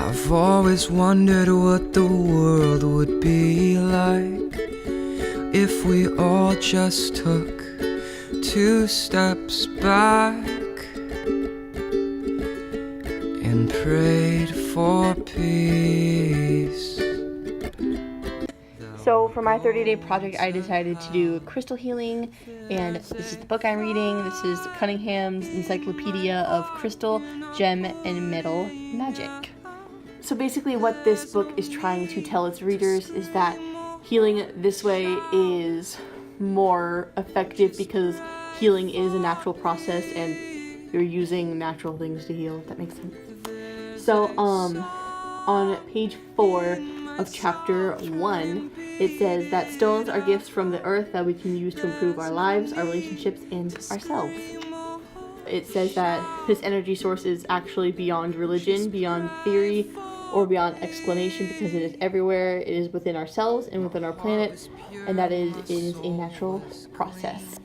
I've always wondered what the world would be like if we all just took 2 steps back and prayed for peace. So for my 30-day project, I decided to do crystal healing, and this is the book I'm reading. This is Cunningham's Encyclopedia of Crystal, Gem, and Metal Magic. So basically what this book is trying to tell its readers is that healing this way is more effective because healing is a natural process and you're using natural things to heal, if that makes sense. So on page 4 of chapter 1, it says that stones are gifts from the earth that we can use to improve our lives, our relationships, and ourselves. It says that this energy source is actually beyond religion, beyond theory, or beyond explanation, because it is everywhere. It is within ourselves and within our planet, and that is a natural process.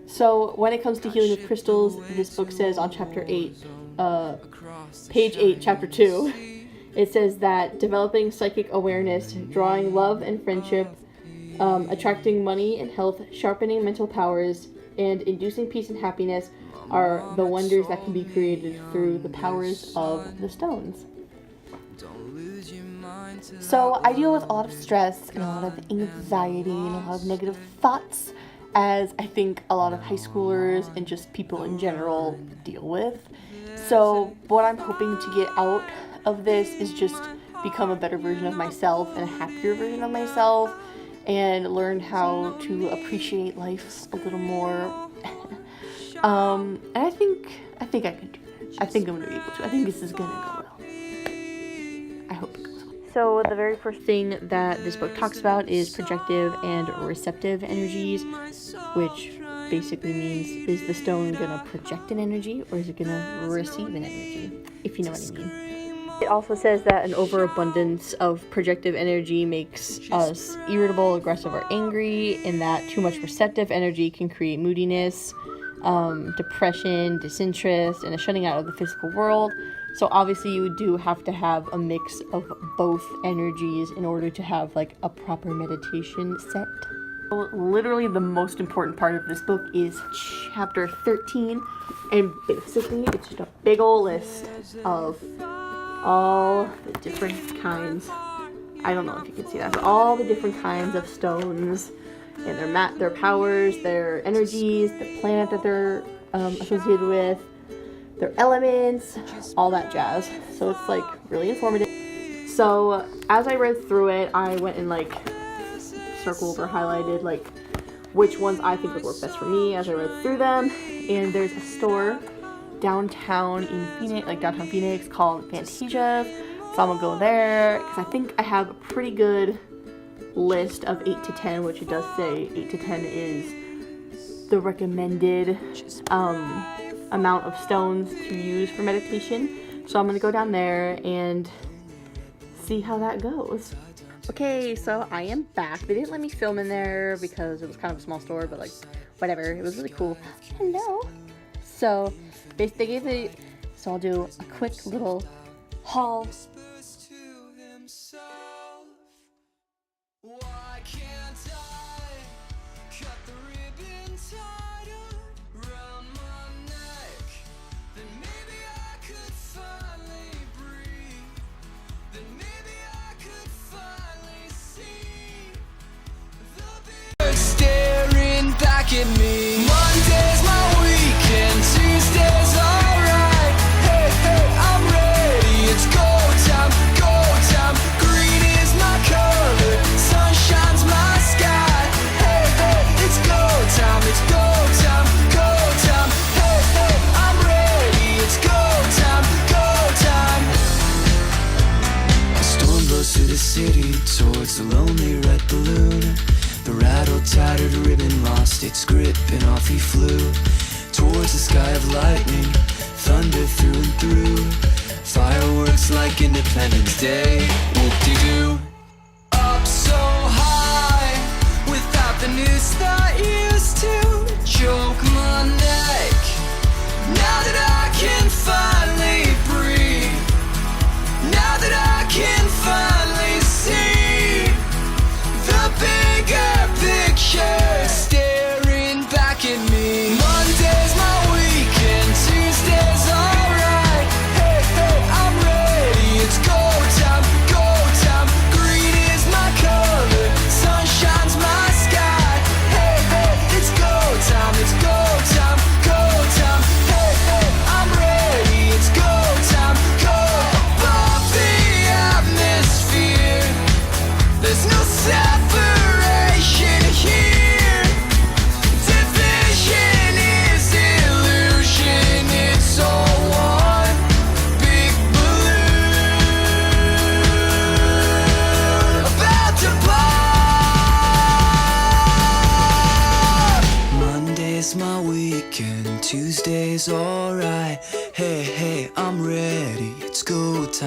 So when it comes to healing with crystals, this book says on chapter 8, page 8, chapter 2, it says that developing psychic awareness, drawing love and friendship, attracting money and health, sharpening mental powers, and inducing peace and happiness are the wonders that can be created through the powers of the stones. So I deal with a lot of stress and a lot of anxiety and a lot of negative thoughts, as I think a lot of high schoolers and just people in general deal with. So what I'm hoping to get out of this is just become a better version of myself and a happier version of myself, and learn how to appreciate life a little more. And I think I can do it. I think I'm going to be able to. I think this is going to go well. I hope it goes well. So the very first thing that this book talks about is projective and receptive energies, which basically means, is the stone going to project an energy or is it going to receive an energy, if you know what I mean. It also says that an overabundance of projective energy makes us irritable, aggressive, or angry, and that too much receptive energy can create moodiness, depression, disinterest, and a shutting out of the physical world. So obviously you do have to have a mix of both energies in order to have like a proper meditation set. Literally the most important part of this book is chapter 13, and basically it's just a big old list of all the different kinds, I don't know if you can see that, but all the different kinds of stones and their powers, their energies, the planet that they're associated with, their elements, all that jazz. So it's like really informative. So as I read through it, I went and like circled or highlighted like which ones I think would work best for me as I read through them. And there's a store downtown Phoenix called Fantasia. So I'm gonna go there because I think I have a pretty good list of 8 to 10, which it does say 8 to 10 is the recommended amount of stones to use for meditation. So I'm gonna go down there and see how that goes. Okay, so I am back. They didn't let me film in there because it was kind of a small store, but like whatever, it was really cool. Hello. So they gave me, so I'll do a quick little haul. Why can't I cut the ribbon tighter around my neck? Then maybe I could finally breathe. Then maybe I could finally see the birds staring back at me. Monday's my weekend, Tuesday's alright. Hey, hey, I'm ready, it's go time, go time. Green is my color, sunshine's my sky. Hey, hey, it's go time, it's go time, go time. Hey, hey, I'm ready, it's go time, go time. A storm blows through the city towards the lonely red balloon. The rattled, tattered ribbon lost its grip and off he flew towards the sky of lightning, thunder through and through. Fireworks like Independence Day, whoop-de-doo. Up so high, without the noose that used to choke my neck. Now that I can finally breathe, now that I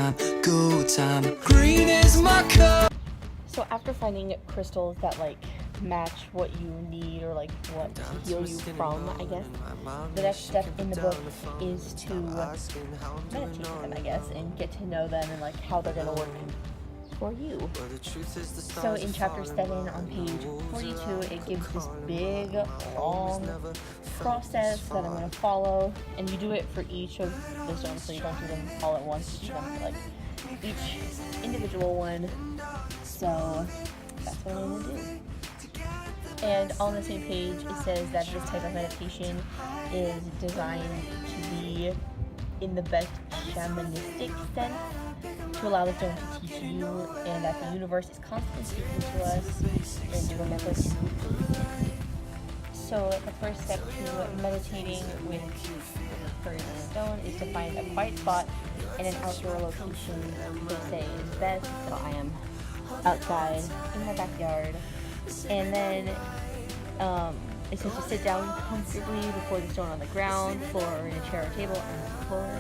time, go time. Green is my color. So after finding crystals that like match what you need or like what heal you from, I guess, the next step in the book is to meditate with them, I guess, and get to know them and like how they're gonna work for you. So in chapter 7 on page 42, it gives this big, long process that I'm gonna follow, and you do it for each of the stones, so you don't do them all at once, you do them for like each individual one. So that's what I'm gonna do. And on the same page, it says that this type of meditation is designed to be in the best shamanistic sense, to allow the stone to teach you, and that the universe is constantly speaking to us, and to remember to move. So the first step to meditating with for the stone is to find a quiet spot in an outdoor location. They say is best, so I am outside in my backyard. And then it says to sit down comfortably before the stone on the ground, floor, or in a chair or table on the floor.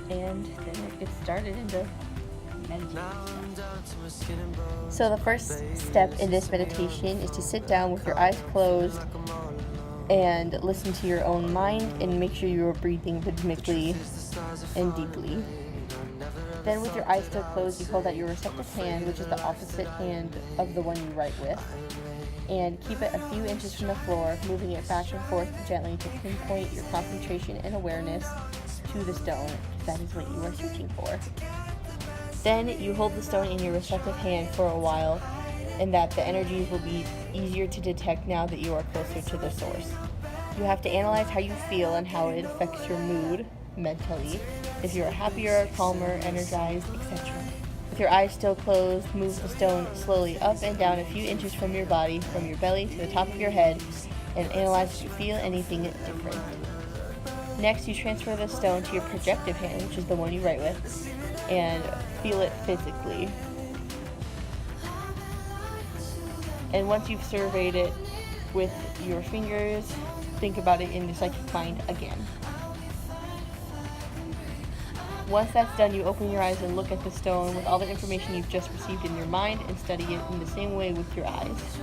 And then it gets started into meditating. So the first step in this meditation is to sit down with your eyes closed and listen to your own mind and make sure you are breathing rhythmically and deeply. Then with your eyes still closed, you hold out your receptive hand, which is the opposite hand of the one you write with, and keep it a few inches from the floor, moving it back and forth gently to pinpoint your concentration and awareness to the stone, if that is what you are searching for. Then you hold the stone in your receptive hand for a while, and that the energies will be easier to detect now that you are closer to the source. You have to analyze how you feel and how it affects your mood mentally, if you are happier, calmer, energized, etc. With your eyes still closed, move the stone slowly up and down a few inches from your body, from your belly to the top of your head, and analyze if you feel anything different. Next, you transfer the stone to your projective hand, which is the one you write with, and feel it physically. And once you've surveyed it with your fingers, think about it in the psychic mind again. Once that's done, you open your eyes and look at the stone with all the information you've just received in your mind and study it in the same way with your eyes.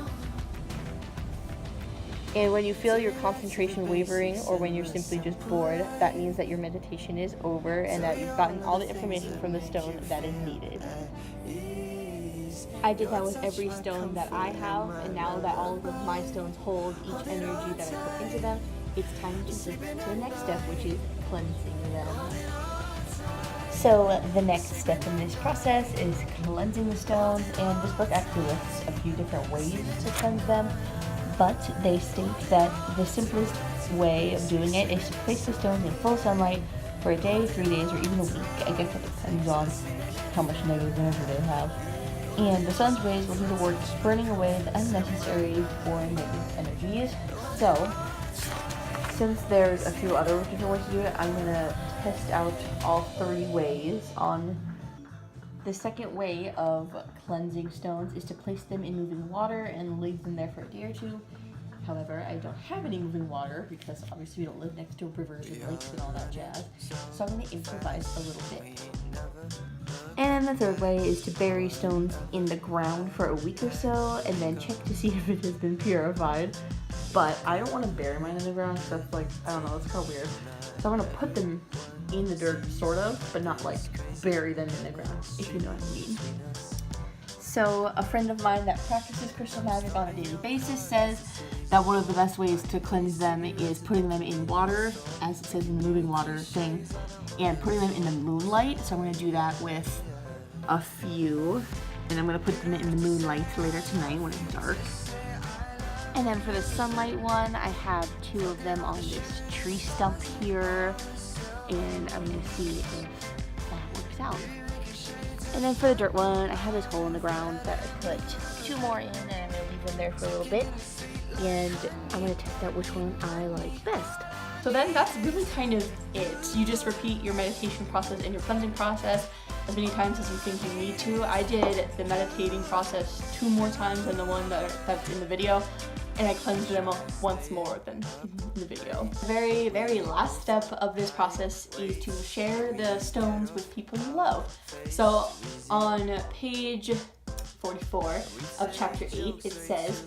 And when you feel your concentration wavering, or when you're simply just bored, that means that your meditation is over and that you've gotten all the information from the stone that is needed. I did that with every stone that I have, and now that all of my stones hold each energy that I put into them, it's time to move to the next step, which is cleansing them. So the next step in this process is cleansing the stones, and this book actually lists a few different ways to cleanse them, but they state that the simplest way of doing it is to place the stones in full sunlight for a day, 3 days, or even a week. I guess it depends on how much negative energy they have. And the sun's rays will do the work burning away the unnecessary or negative energies. So, since there's a few other different ways to do it, I'm going to test out all 3 ways on. The second way of cleansing stones is to place them in moving water and leave them there for a day or 2. However, I don't have any moving water because obviously we don't live next to rivers and lakes and all that jazz. So I'm going to improvise a little bit. And the third way is to bury stones in the ground for a week or so and then check to see if it has been purified. But I don't want to bury mine in the ground because that's like, I don't know, that's kind of weird. So I'm going to put them in the dirt, sort of, but not like bury them in the ground, if you know what I mean. So a friend of mine that practices crystal magic on a daily basis says that one of the best ways to cleanse them is putting them in water, as it says in the moving water thing, and putting them in the moonlight. So I'm going to do that with a few, and I'm going to put them in the moonlight later tonight when it's dark. And then for the sunlight one, I have 2 of them on this tree stump here, and I'm going to see if that works out. And then for the dirt one, I have this hole in the ground that I put 2 more in, and I'm going to leave them there for a little bit, and I'm going to test out which one I like best. So then that's really kind of it. You just repeat your meditation process and your cleansing process as many times as you think you need to. I did the meditating process 2 more times than the one that's in the video, and I cleansed them once more than in the video. The very, very last step of this process is to share the stones with people you love. So on page 44 of chapter 8, it says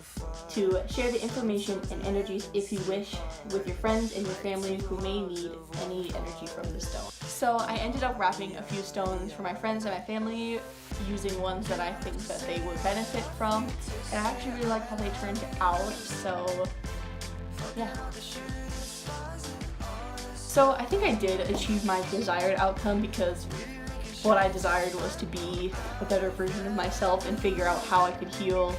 to share the information and energies if you wish with your friends and your family who may need any energy from the stone. So I ended up wrapping a few stones for my friends and my family, using ones that I think that they would benefit from, and I actually really like how they turned out, so yeah. So I think I did achieve my desired outcome, because what I desired was to be a better version of myself and figure out how I could heal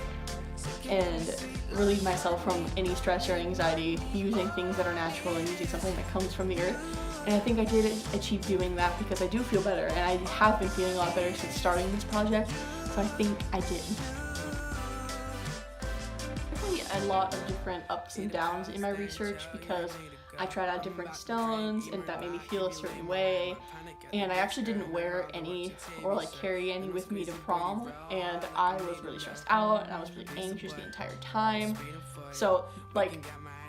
and relieve myself from any stress or anxiety using things that are natural and using something that comes from the earth. And I think I did achieve doing that, because I do feel better, and I have been feeling a lot better since starting this project, so I think I did. Definitely a lot of different ups and downs in my research, because I tried out different stones and that made me feel a certain way, and I actually didn't wear any or like carry any with me to prom, and I was really stressed out and I was really anxious the entire time. So like,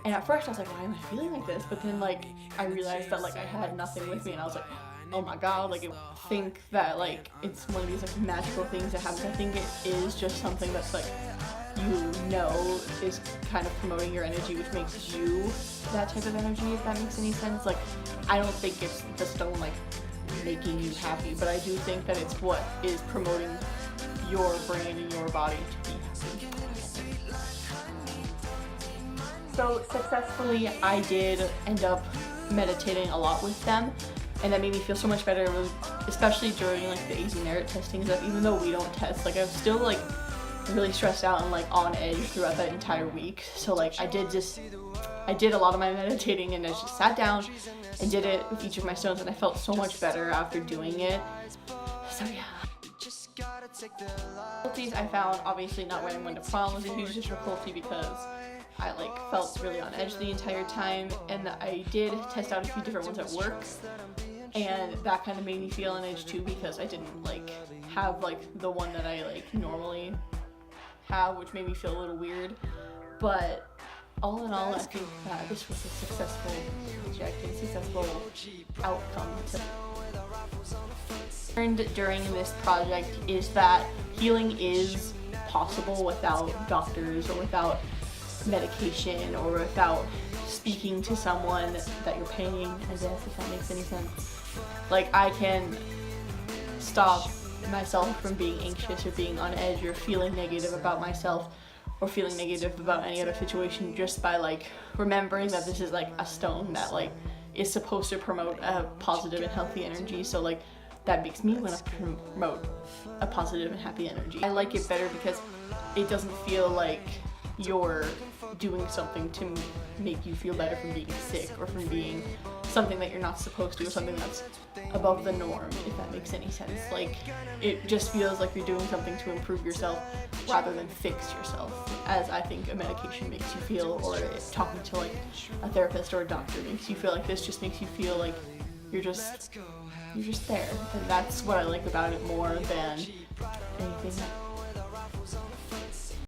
and at first I was like, why am I feeling like this? But then like I realized that like I had nothing with me, and I was like, oh my god, like I think that like it's one of these like magical things that happens. I think it is just something that's like, you know, is kind of promoting your energy, which makes you that type of energy, if that makes any sense. Like, I don't think it's the stone like making you happy, but I do think that it's what is promoting your brain and your body to be happy. So successfully, I did end up meditating a lot with them, and that made me feel so much better, especially during like the AZ merit testing stuff. Even though we don't test, like I was still like really stressed out and like on edge throughout that entire week. So like I did a lot of my meditating, and I just sat down and did it with each of my stones, and I felt so much better after doing it. So yeah. Difficulties I found, obviously not wearing one to prom was a huge difficulty, because I like felt really on edge the entire time, and I did test out a few different ones at work, and that kind of made me feel on edge too, because I didn't like have like the one that I like normally have, which made me feel a little weird. But all in all, I think that this was a successful project and successful outcome to learned during this project is that healing is possible without doctors or without medication or without speaking to someone that you're paying, I guess, if that makes any sense. Like, I can stop myself from being anxious or being on edge or feeling negative about myself or feeling negative about any other situation just by like remembering that this is like a stone that like is supposed to promote a positive and healthy energy. So like that makes me want to promote a positive and happy energy. I like it better because it doesn't feel like you're doing something to make you feel better from being sick or from being something that you're not supposed to, or something that's above the norm, if that makes any sense. Like, it just feels like you're doing something to improve yourself rather than fix yourself, as I think a medication makes you feel, or talking to like a therapist or a doctor makes you feel. Like, this just makes you feel like you're just there, and that's what I like about it more than anything else.